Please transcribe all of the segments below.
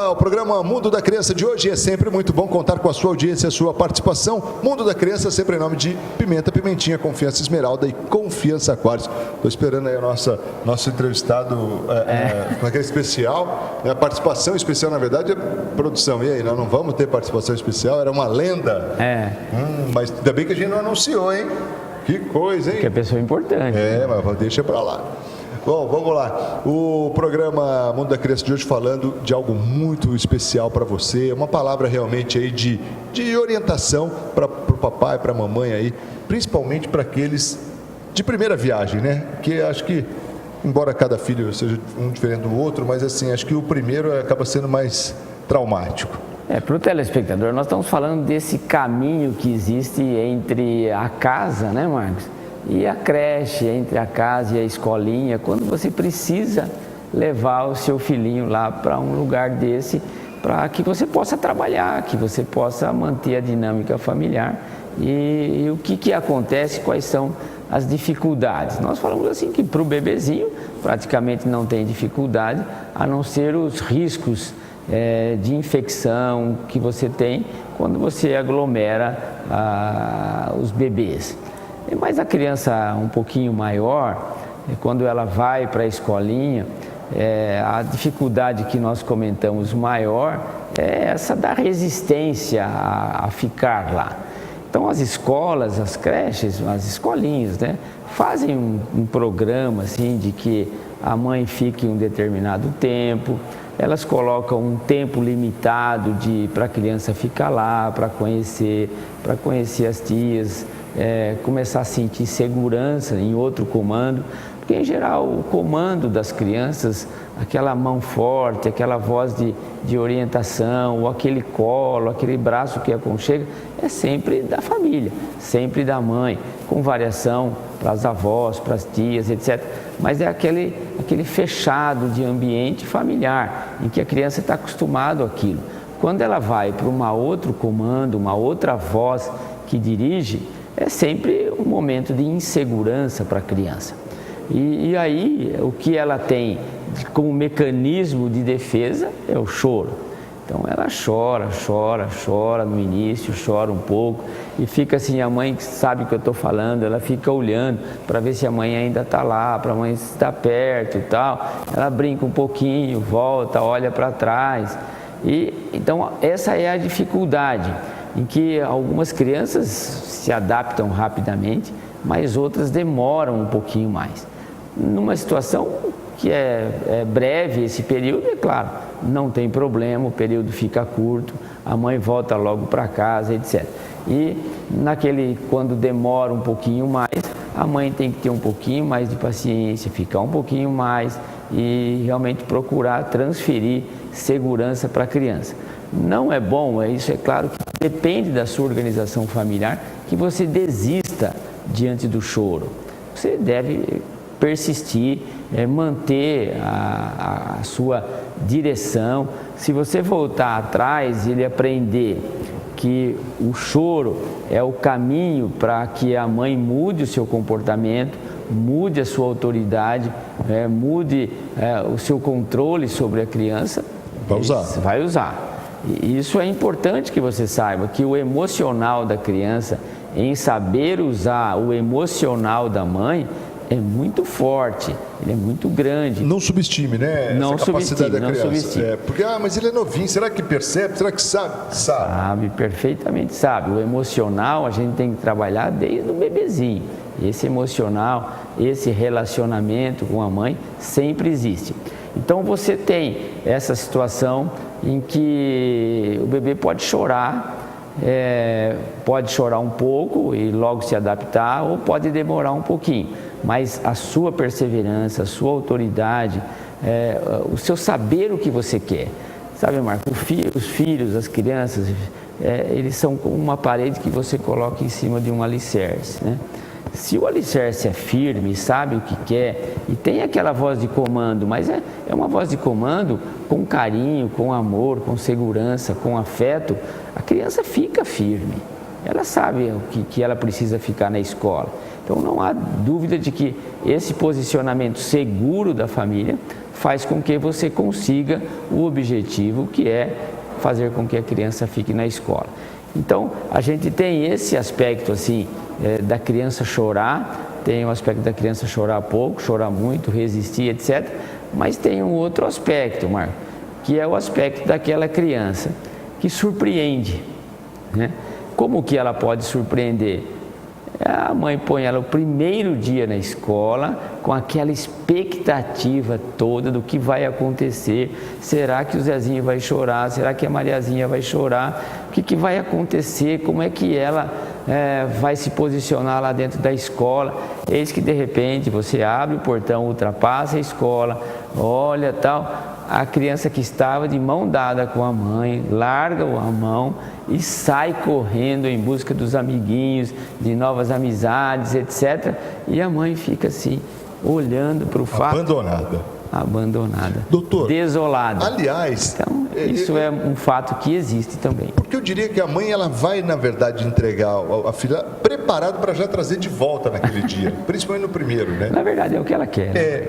o programa Mundo da Criança de hoje é sempre muito bom contar com a sua audiência, a sua participação. Mundo da Criança sempre em nome de Pimenta Pimentinha, Confiança Esmeralda e Confiança Aquários. Estou esperando aí o nosso entrevistado com aquele especial, a participação especial, na verdade, é produção. E aí, nós não vamos ter participação especial? Era uma lenda. Mas ainda bem que a gente não anunciou, hein? Que coisa, hein? Porque a pessoa é importante. Mas deixa pra lá. Bom, vamos lá. O programa Mundo da Criança de hoje falando de algo muito especial para você, uma palavra realmente aí de orientação para o papai, para a mamãe aí, principalmente para aqueles de primeira viagem, né? Que acho que, embora cada filho seja um diferente do outro, mas assim, acho que o primeiro acaba sendo mais traumático. Para o telespectador, nós estamos falando desse caminho que existe entre a casa, né, Marcos? E a creche, entre a casa e a escolinha, quando você precisa levar o seu filhinho lá para um lugar desse, para que você possa trabalhar, que você possa manter a dinâmica familiar. E o que acontece, quais são as dificuldades? Nós falamos assim que para o bebezinho praticamente não tem dificuldade, a não ser os riscos de infecção que você tem quando você aglomera os bebês. Mas a criança um pouquinho maior, quando ela vai para a escolinha, a dificuldade que nós comentamos maior é essa da resistência a ficar lá. Então as escolas, as creches, as escolinhas, né, fazem um programa assim de que a mãe fique um determinado tempo, elas colocam um tempo limitado para a criança ficar lá, para conhecer as tias, começar a sentir segurança em outro comando, porque em geral o comando das crianças, aquela mão forte, aquela voz de orientação, ou aquele colo, aquele braço que aconchega, é sempre da família, sempre da mãe, com variação para as avós, para as tias, etc. Mas é aquele fechado de ambiente familiar, em que a criança está acostumada àquilo. Quando ela vai para um outro comando, uma outra voz que dirige, é sempre um momento de insegurança para a criança. E aí, o que ela tem como mecanismo de defesa é o choro. Então, ela chora no início, chora um pouco e fica assim, a mãe sabe o que eu estou falando, ela fica olhando para ver se a mãe ainda está lá, para a mãe estar perto e tal. Ela brinca um pouquinho, volta, olha para trás. Então, essa é a dificuldade, em que algumas crianças se adaptam rapidamente, mas outras demoram um pouquinho mais. Numa situação que é breve esse período, é claro, não tem problema, o período fica curto, a mãe volta logo para casa, etc. E quando demora um pouquinho mais, a mãe tem que ter um pouquinho mais de paciência, ficar um pouquinho mais e realmente procurar transferir segurança para a criança. Não é bom, isso é claro que depende da sua organização familiar, que você desista diante do choro. Você deve persistir, manter a sua direção. Se você voltar atrás e ele aprender que o choro é o caminho para que a mãe mude o seu comportamento, mude a sua autoridade, mude o seu controle sobre a criança, vai usar. E isso é importante que você saiba, que o emocional da criança, em saber usar o emocional da mãe, é muito forte, ele é muito grande. Não subestime, né? Não essa capacidade da criança. Subestime. Porque, mas ele é novinho, será que percebe? Será que sabe? Sabe, perfeitamente sabe. O emocional a gente tem que trabalhar desde o bebezinho. Esse emocional, esse relacionamento com a mãe sempre existe. Então você tem essa situação em que o bebê pode chorar um pouco e logo se adaptar, ou pode demorar um pouquinho. Mas a sua perseverança, a sua autoridade, o seu saber o que você quer. Sabe, Marco, os filhos, as crianças, eles são como uma parede que você coloca em cima de um alicerce, né? Se o alicerce é firme, sabe o que quer e tem aquela voz de comando, mas é uma voz de comando com carinho, com amor, com segurança, com afeto, a criança fica firme. ela sabe que ela precisa ficar na escola. Então não há dúvida de que esse posicionamento seguro da família faz com que você consiga o objetivo, que é fazer com que a criança fique na escola. Então a gente tem esse aspecto assim da criança chorar, tem o aspecto da criança chorar pouco, chorar muito, resistir, etc. Mas tem um outro aspecto, Marco, que é o aspecto daquela criança que surpreende, né? Como que ela pode surpreender? A mãe põe ela o primeiro dia na escola com aquela expectativa toda do que vai acontecer. Será que o Zezinho vai chorar? Será que a Mariazinha vai chorar? O que vai acontecer? Como é que ela vai se posicionar lá dentro da escola? Eis que de repente você abre o portão, ultrapassa a escola, olha tal... A criança que estava de mão dada com a mãe, larga a mão e sai correndo em busca dos amiguinhos, de novas amizades, etc. E a mãe fica assim, olhando para o fato... Abandonada. Doutor, desolada. Aliás... Então, isso é um fato que existe também. Porque eu diria que a mãe, ela vai, na verdade, entregar a filha preparado para já trazer de volta naquele dia, principalmente no primeiro, né? Na verdade, é o que ela quer. Né?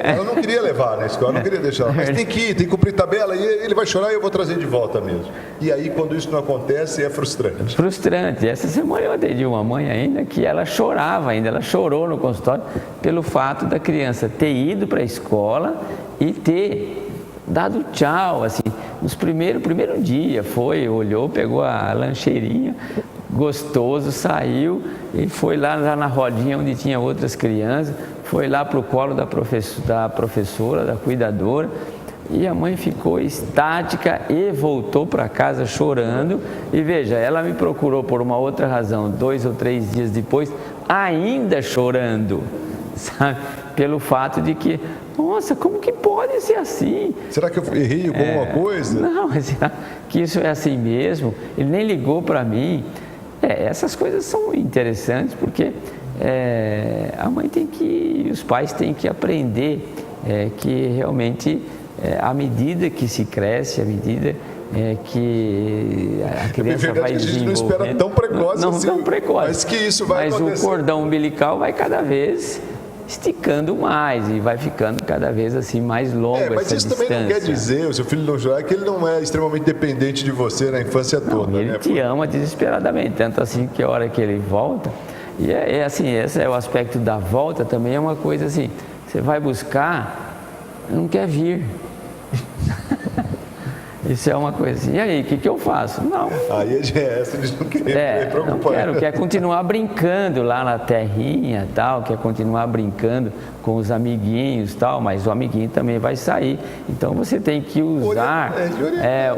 Ela não queria levar na escola, não queria deixar ela, mas tem que ir, tem que cumprir tabela, e ele vai chorar e eu vou trazer de volta mesmo. E aí, quando isso não acontece, é frustrante. Frustrante. Essa semana eu atendi uma mãe ainda que ela chorava ainda, ela chorou no consultório pelo fato da criança ter ido para a escola e ter dado tchau, assim, primeiro dia, olhou, pegou a lancheirinha, gostoso, saiu e foi lá na rodinha onde tinha outras crianças, foi lá para o colo da professora, da cuidadora, e a mãe ficou estática e voltou para casa chorando. E veja, ela me procurou por uma outra razão, 2 ou 3 dias depois, ainda chorando, sabe? Pelo fato de que, nossa, como que pode ser assim? Será que eu errei com alguma coisa? Não, mas será que isso é assim mesmo? Ele nem ligou para mim. Essas coisas são interessantes porque a mãe os pais têm que aprender que realmente, à medida que se cresce, à medida que a criança vai desenvolvendo... A gente não espera tão precoce assim, tão precoce, mas que isso vai acontecer. Mas o cordão umbilical vai cada vez esticando mais e vai ficando cada vez assim mais longo mas isso distância. Também não quer dizer, o seu filho não chorar, que ele não é extremamente dependente de você na infância toda. Ele te ama desesperadamente, tanto assim que a hora que ele volta, e assim, esse é o aspecto da volta também, é uma coisa assim, você vai buscar, não quer vir. Isso é uma coisa assim, e aí, o que eu faço? Não. Aí eles não querem preocupar. Não quer continuar brincando lá na terrinha, tal, quer continuar brincando com os amiguinhos, tal, mas o amiguinho também vai sair. Então você tem que usar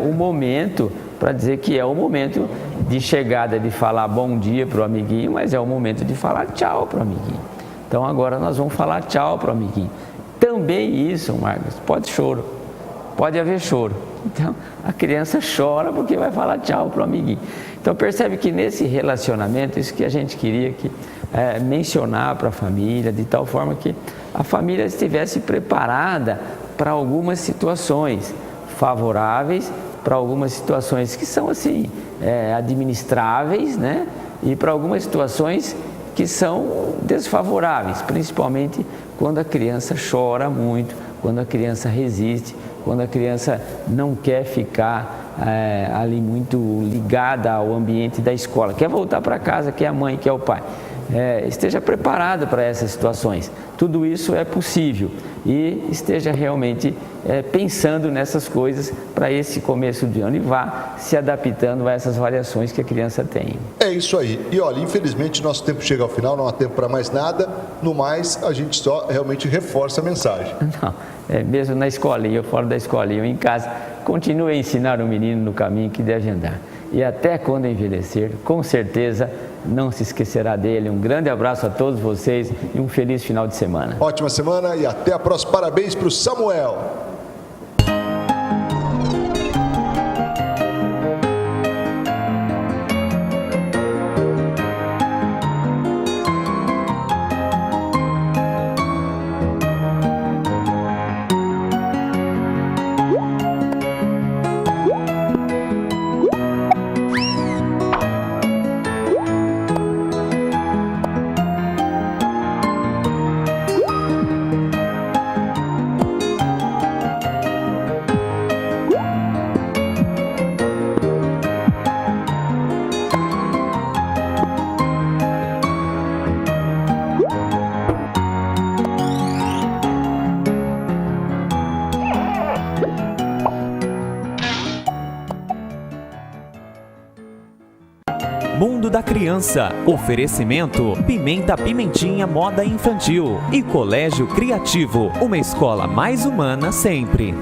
o momento para dizer que é o momento de chegada, de falar bom dia para o amiguinho, mas é o momento de falar tchau para o amiguinho. Então agora nós vamos falar tchau para o amiguinho. Também isso, Marcos, pode haver choro. Então, a criança chora porque vai falar tchau para o amiguinho. Então, percebe que nesse relacionamento, isso que a gente queria mencionar para a família, de tal forma que a família estivesse preparada para algumas situações favoráveis, para algumas situações que são assim, administráveis, né? E para algumas situações que são desfavoráveis, principalmente quando a criança chora muito, quando a criança resiste, quando a criança não quer ficar ali muito ligada ao ambiente da escola, quer voltar para casa, quer a mãe, quer o pai. Esteja preparado para essas situações. Tudo isso é possível e esteja realmente pensando nessas coisas para esse começo de ano e vá se adaptando a essas variações que a criança tem. É isso aí. E olha, infelizmente nosso tempo chega ao final, não há tempo para mais nada. No mais, a gente só realmente reforça a mensagem. Não, mesmo na escolinha, fora da escolinha, em casa, continue a ensinar o menino no caminho que deve andar. E até quando envelhecer, com certeza não se esquecerá dele. Um grande abraço a todos vocês e um feliz final de semana. Ótima semana e até a próxima. Parabéns para o Samuel. Mundo da Criança. Oferecimento Pimenta Pimentinha Moda Infantil e Colégio Criativo, uma escola mais humana sempre.